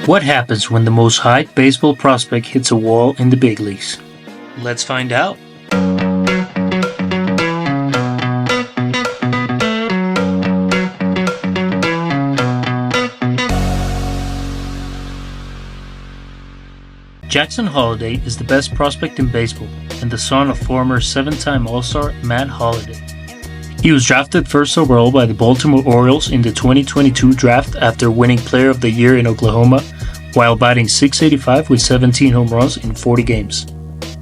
What happens when the most hyped baseball prospect hits a wall in the big leagues? Let's find out. Jackson Holliday is the best prospect in baseball and the son of former 7-time All-Star Matt Holliday. He was drafted first overall by the Baltimore Orioles in the 2022 draft after winning Player of the Year in Oklahoma while batting .685 with 17 home runs in 40 games.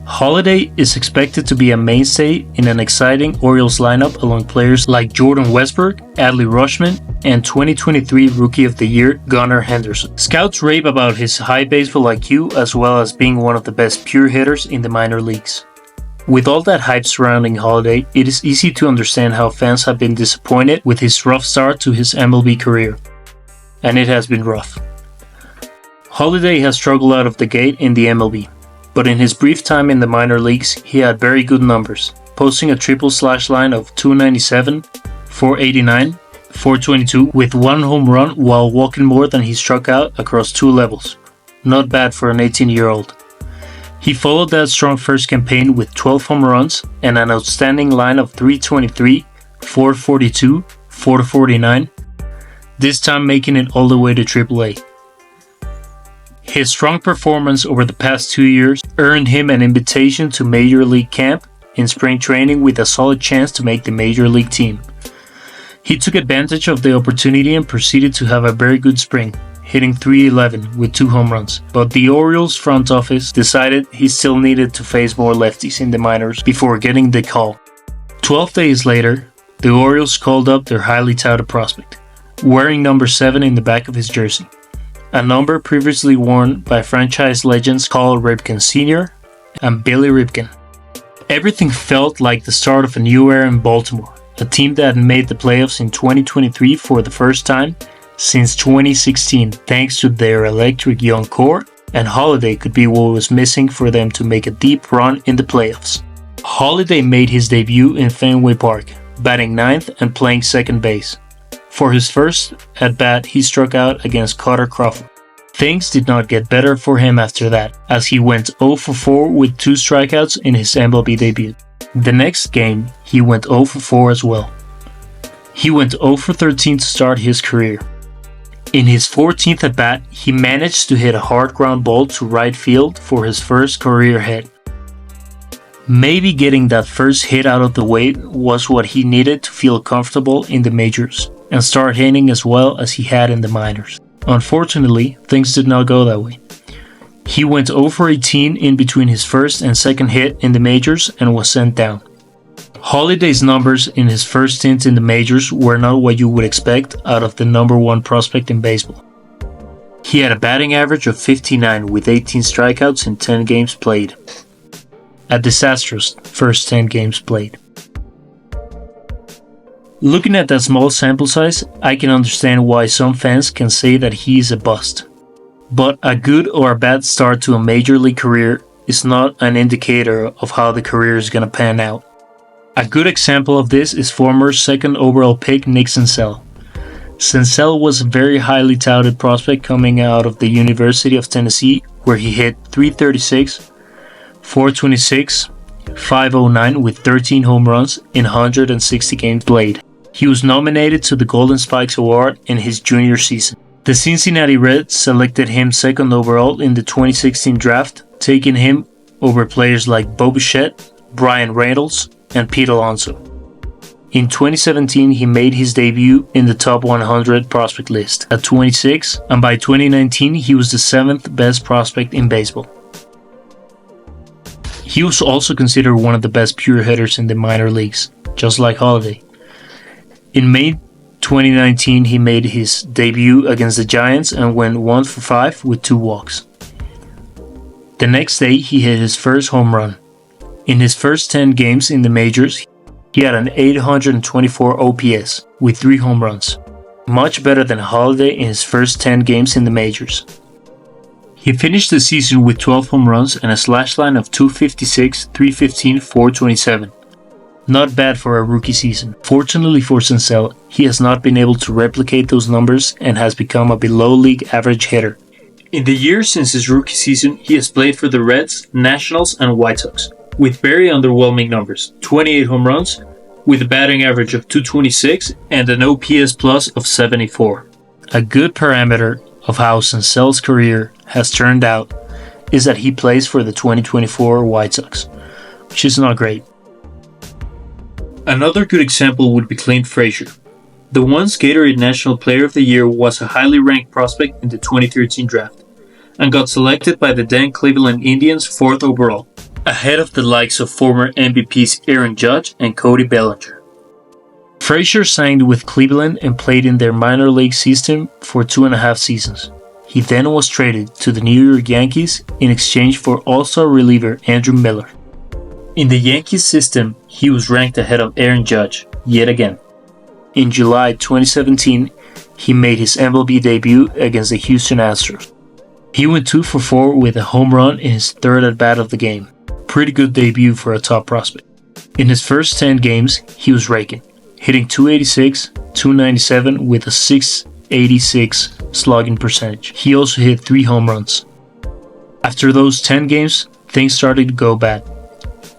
Holliday is expected to be a mainstay in an exciting Orioles lineup along players like Jordan Westburg, Adley Rutschman, and 2023 Rookie of the Year Gunnar Henderson. Scouts rave about his high baseball IQ as well as being one of the best pure hitters in the minor leagues. With all that hype surrounding Holliday, it is easy to understand how fans have been disappointed with his rough start to his MLB career. And it has been rough. Holliday has struggled out of the gate in the MLB, but in his brief time in the minor leagues, he had very good numbers, posting a triple slash line of .297, .489, .422 with 1 home run while walking more than he struck out across 2 levels. Not bad for an 18-year-old. He followed that strong first campaign with 12 home runs and an outstanding line of .323, .442, .449, this time making it all the way to AAA. His strong performance over the past 2 years earned him an invitation to Major League camp in spring training with a solid chance to make the Major League team. He took advantage of the opportunity and proceeded to have a very good spring, hitting .311 with 2 home runs, but the Orioles front office decided he still needed to face more lefties in the minors before getting the call. 12 days later, the Orioles called up their highly touted prospect, wearing number 7 in the back of his jersey, a number previously worn by franchise legends Cal Ripken Sr. and Billy Ripken. Everything felt like the start of a new era in Baltimore, a team that had made the playoffs in 2023 for the first time since 2016 thanks to their electric young core, and Holliday could be what was missing for them to make a deep run in the playoffs. Holliday made his debut in Fenway Park, batting 9th and playing second base. For his first at-bat, he struck out against Carter Crawford. Things did not get better for him after that, as he went 0 for 4 with 2 strikeouts in his MLB debut. The next game, he went 0 for 4 as well. He went 0 for 13 to start his career. In his 14th at-bat, he managed to hit a hard ground ball to right field for his first career hit. Maybe getting that first hit out of the way was what he needed to feel comfortable in the majors and start hitting as well as he had in the minors. Unfortunately, things did not go that way. He went 0 for 18 in between his first and second hit in the majors and was sent down. Holliday's numbers in his first stint in the majors were not what you would expect out of the number 1 prospect in baseball. He had a batting average of .59 with 18 strikeouts in 10 games played. A disastrous first 10 games played. Looking at that small sample size, I can understand why some fans can say that he is a bust. But a good or a bad start to a major league career is not an indicator of how the career is going to pan out. A good example of this is former 2nd overall pick Nick Senzel. Senzel was a very highly touted prospect coming out of the University of Tennessee, where he hit .336, .426, .509 with 13 home runs in 160 games played. He was nominated to the Golden Spikes Award in his junior season. The Cincinnati Reds selected him 2nd overall in the 2016 draft, taking him over players like Bo Bichette, Brian Reynolds, and Pete Alonso. In 2017, he made his debut in the top 100 prospect list at 26, and by 2019, he was the 7th best prospect in baseball. He was also considered one of the best pure hitters in the minor leagues, just like Holliday. In May 2019, he made his debut against the Giants and went 1 for 5 with 2 walks. The next day, he hit his first home run. In his first 10 games in the majors, he had an 824 OPS with 3 home runs, much better than Holliday in his first 10 games in the majors. He finished the season with 12 home runs and a slash line of .256, .315, .427. Not bad for a rookie season. Fortunately for Senzel, he has not been able to replicate those numbers and has become a below league average hitter. In the years since his rookie season, he has played for the Reds, Nationals, and White Sox, with very underwhelming numbers: 28 home runs, with a batting average of 226 and an OPS plus of 74. A good parameter of how Senzel's career has turned out is that he plays for the 2024 White Sox, which is not great. Another good example would be Clint Frazier. The once Gatorade National Player of the Year was a highly ranked prospect in the 2013 draft, and got selected by the then Cleveland Indians 4th overall, ahead of the likes of former MVPs Aaron Judge and Cody Bellinger. Frazier signed with Cleveland and played in their minor league system for 2.5 seasons. He then was traded to the New York Yankees in exchange for all-star reliever Andrew Miller. In the Yankees system, he was ranked ahead of Aaron Judge, yet again. In July 2017, he made his MLB debut against the Houston Astros. He went 2 for 4 with a home run in his 3rd at-bat of the game. Pretty good debut for a top prospect. In his first 10 games, he was raking, hitting .286, .297 with a .686 slugging percentage. He also hit 3 home runs. After those 10 games, things started to go bad.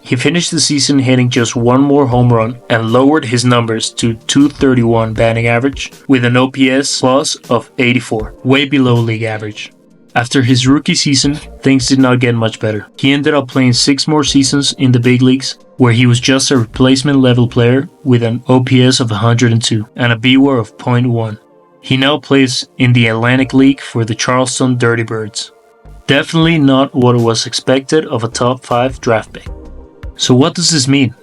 He finished the season hitting just 1 more home run and lowered his numbers to .231 batting average with an OPS plus of 84, way below league average. After his rookie season, things did not get much better. He ended up playing 6 more seasons in the big leagues, where he was just a replacement level player with an OPS of 102 and a BWAR of .1. He now plays in the Atlantic League for the Charleston Dirty Birds. Definitely not what was expected of a top 5 draft pick. So what does this mean?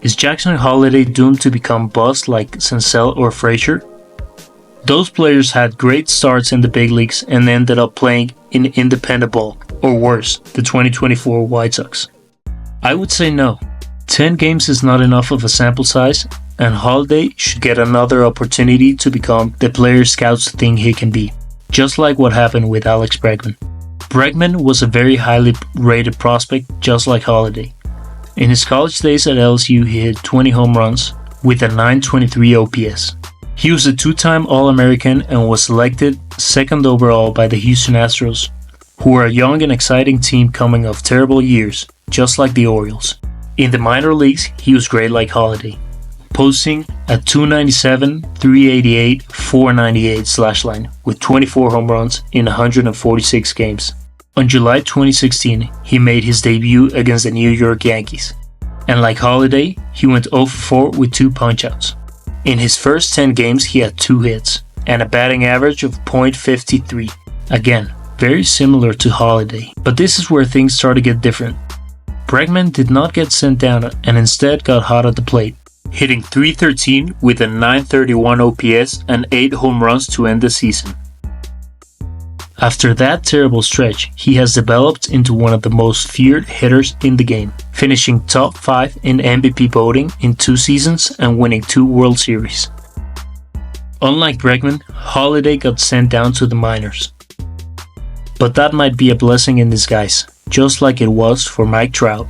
Is Jackson Holliday doomed to become bust like Senzel or Frazier? Those players had great starts in the big leagues and ended up playing in independent ball, or worse, the 2024 White Sox. I would say no. 10 games is not enough of a sample size, and Holliday should get another opportunity to become the player scouts think he can be, just like what happened with Alex Bregman. Bregman was a very highly rated prospect, just like Holliday. In his college days at LSU, he hit 20 home runs with a .923 OPS. He was a 2-time All-American and was selected 2nd overall by the Houston Astros, who are a young and exciting team coming off terrible years, just like the Orioles. In the minor leagues, he was great like Holliday, posting a .297, .388, .498 slash line with 24 home runs in 146 games. On July 2016, he made his debut against the New York Yankees, and like Holliday, he went 0 for 4 with 2 punch-outs. In his first 10 games, he had 2 hits and a batting average of .53. Again, very similar to Holliday, but this is where things start to get different. Bregman did not get sent down and instead got hot at the plate, hitting .313 with a .931 OPS and 8 home runs to end the season. After that terrible stretch, he has developed into one of the most feared hitters in the game, finishing top 5 in MVP voting in 2 seasons and winning 2 World Series. Unlike Bregman, Holliday got sent down to the minors. But that might be a blessing in disguise, just like it was for Mike Trout.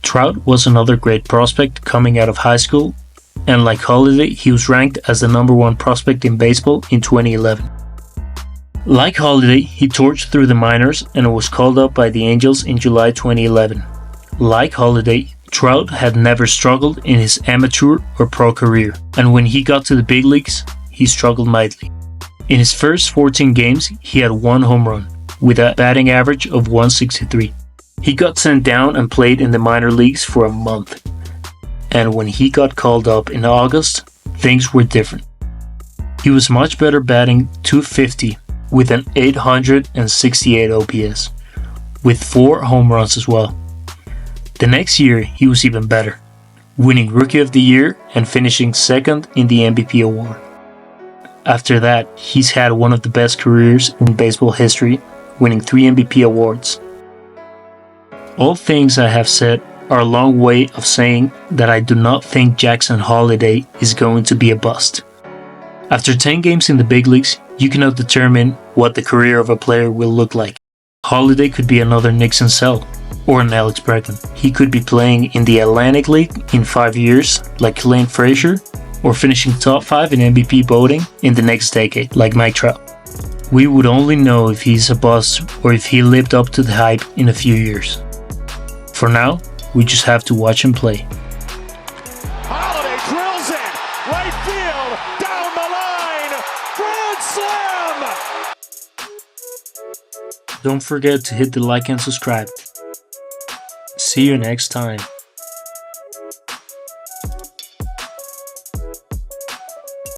Trout was another great prospect coming out of high school, and like Holliday, he was ranked as the #1 prospect in baseball in 2011. Like Holliday, he torched through the minors and was called up by the Angels in July 2011. Like Holliday, Trout had never struggled in his amateur or pro career, and when he got to the big leagues, he struggled mightily. In his first 14 games, he had 1 home run, with a batting average of .163. He got sent down and played in the minor leagues for a month, and when he got called up in August, things were different. He was much better, batting .250 with an .868 OPS, with 4 home runs as well. The next year, he was even better, winning Rookie of the Year and finishing 2nd in the MVP award. After that, he's had one of the best careers in baseball history, winning 3 MVP awards. All things I have said are a long way of saying that I do not think Jackson Holliday is going to be a bust. After 10 games in the big leagues, you cannot determine what the career of a player will look like. Holliday could be another Nick Senzel or an Alex Bregman. He could be playing in the Atlantic League in 5 years like Clint Frazier, or finishing top 5 in MVP voting in the next decade like Mike Trout. We would only know if he's a bust or if he lived up to the hype in a few years. For now, we just have to watch him play. Holliday drills it, right field, down the line, grand slam! Don't forget to hit the like and subscribe. See you next time.